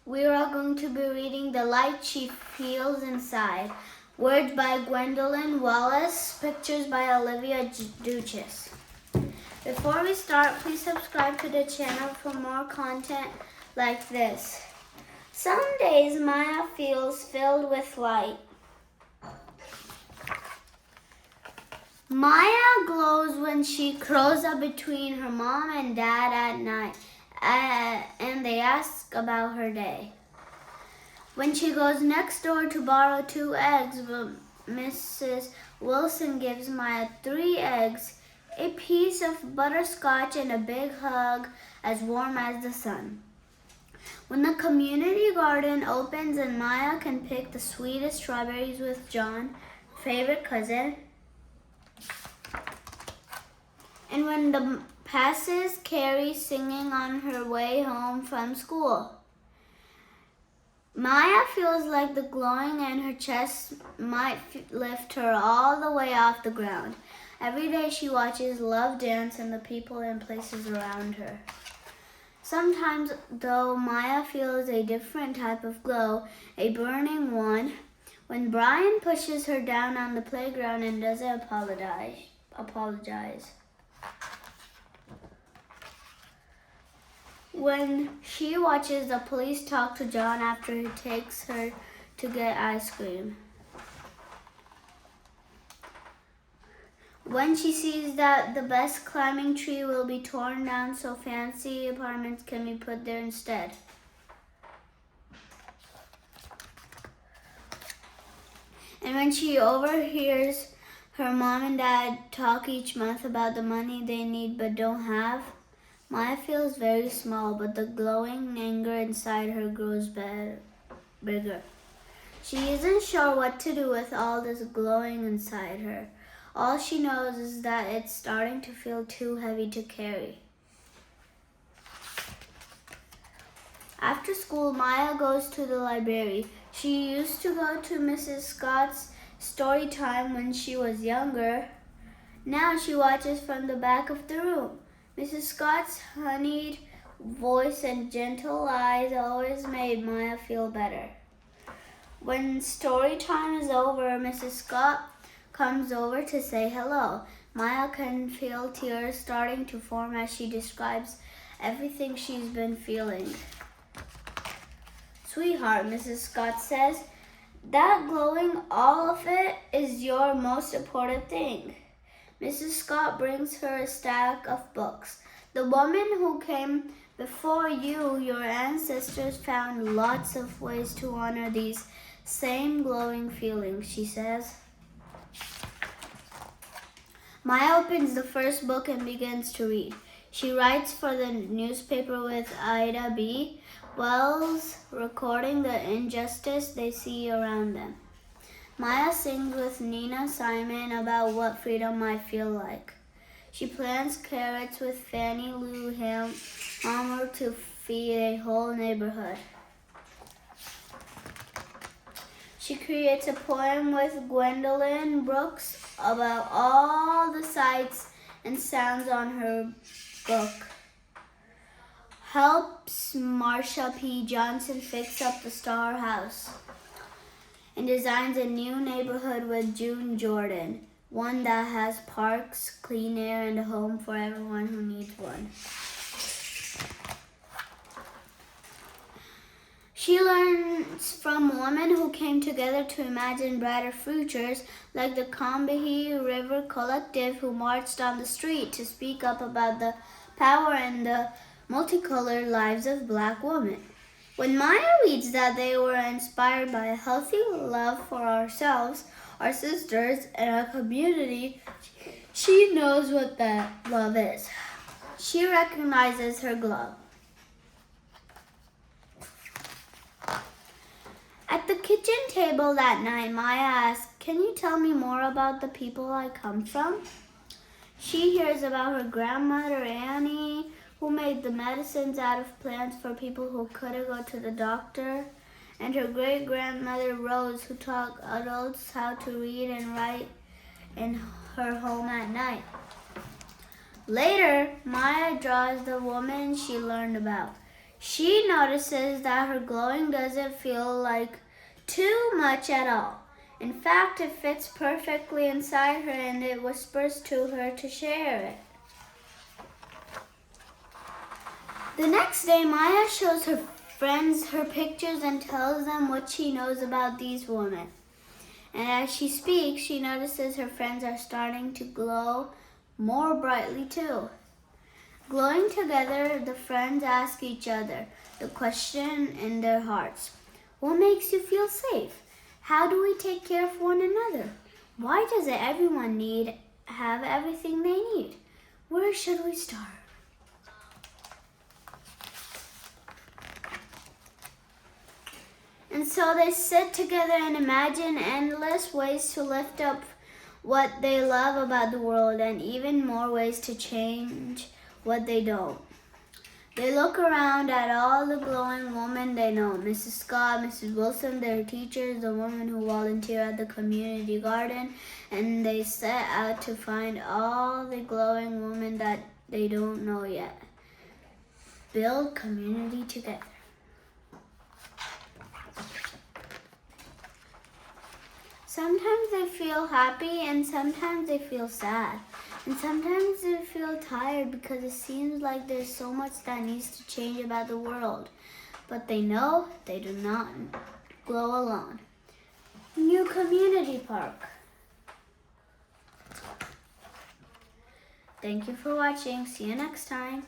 We are going to be reading The Light She Feels Inside. Words by Gwendolyn Wallace, pictures by Olivia Duchess. Before we start, please subscribe to the channel for more content like this. Some days Maya feels filled with light. Maya glows when she curls up between her mom and dad at night, and they ask about her day. When she goes next door to borrow 2 eggs, Mrs. Wilson gives Maya 3 eggs, a piece of butterscotch, and a big hug as warm as the sun. When the community garden opens and Maya can pick the sweetest strawberries with John, favorite cousin, and when the passes Carrie singing on her way home from school. Maya feels like the glowing in her chest might lift her all the way off the ground. Every day she watches love dance and the people and places around her. Sometimes, though, Maya feels a different type of glow, a burning one, when Brian pushes her down on the playground and doesn't apologize. When she watches the police talk to John after he takes her to get ice cream. When she sees that the best climbing tree will be torn down so fancy apartments can be put there instead. And when she overhears her mom and dad talk each month about the money they need but don't have, Maya feels very small, but the glowing anger inside her grows bigger. She isn't sure what to do with all this glowing inside her. All she knows is that it's starting to feel too heavy to carry. After school, Maya goes to the library. She used to go to Mrs. Scott's storytime when she was younger. Now she watches from the back of the room. Mrs. Scott's honeyed voice and gentle eyes always made Maya feel better. When story time is over, Mrs. Scott comes over to say hello. Maya can feel tears starting to form as she describes everything she's been feeling. "Sweetheart," Mrs. Scott says, "that glowing, all of it, is your most important thing." Mrs. Scott brings her a stack of books. "The woman who came before you, your ancestors, found lots of ways to honor these same glowing feelings," she says. Maya opens the first book and begins to read. She writes for the newspaper with Ida B. Wells, recording the injustice they see around them. Maya sings with Nina Simon about what freedom might feel like. She plants carrots with Fannie Lou Hamer to feed a whole neighborhood. She creates a poem with Gwendolyn Brooks about all the sights and sounds on her book. Helps Marsha P. Johnson fix up the Star House. And designs a new neighborhood with June Jordan, one that has parks, clean air, and a home for everyone who needs one. She learns from women who came together to imagine brighter futures, like the Combahee River Collective, who marched on the street to speak up about the power and the multicolored lives of Black women. When Maya reads that they were inspired by a healthy love for ourselves, our sisters, and our community, she knows what that love is. She recognizes her glow. At the kitchen table that night, Maya asks, "Can you tell me more about the people I come from?" She hears about her grandmother, Annie, who made the medicines out of plants for people who couldn't go to the doctor, and her great-grandmother, Rose, who taught adults how to read and write in her home at night. Later, Maya draws the woman she learned about. She notices that her glowing doesn't feel like too much at all. In fact, it fits perfectly inside her and it whispers to her to share it. The next day, Maya shows her friends her pictures and tells them what she knows about these women. And as she speaks, she notices her friends are starting to glow more brightly too. Glowing together, the friends ask each other the question in their hearts. What makes you feel safe? How do we take care of one another? Why doesn't everyone have everything they need? Where should we start? And so they sit together and imagine endless ways to lift up what they love about the world and even more ways to change what they don't. They look around at all the glowing women they know. Mrs. Scott, Mrs. Wilson, their teachers, the women who volunteer at the community garden, and they set out to find all the glowing women that they don't know yet. Build community together. Sometimes they feel happy and sometimes they feel sad. And sometimes they feel tired because it seems like there's so much that needs to change about the world. But they know they do not glow alone. New community park. Thank you for watching. See you next time.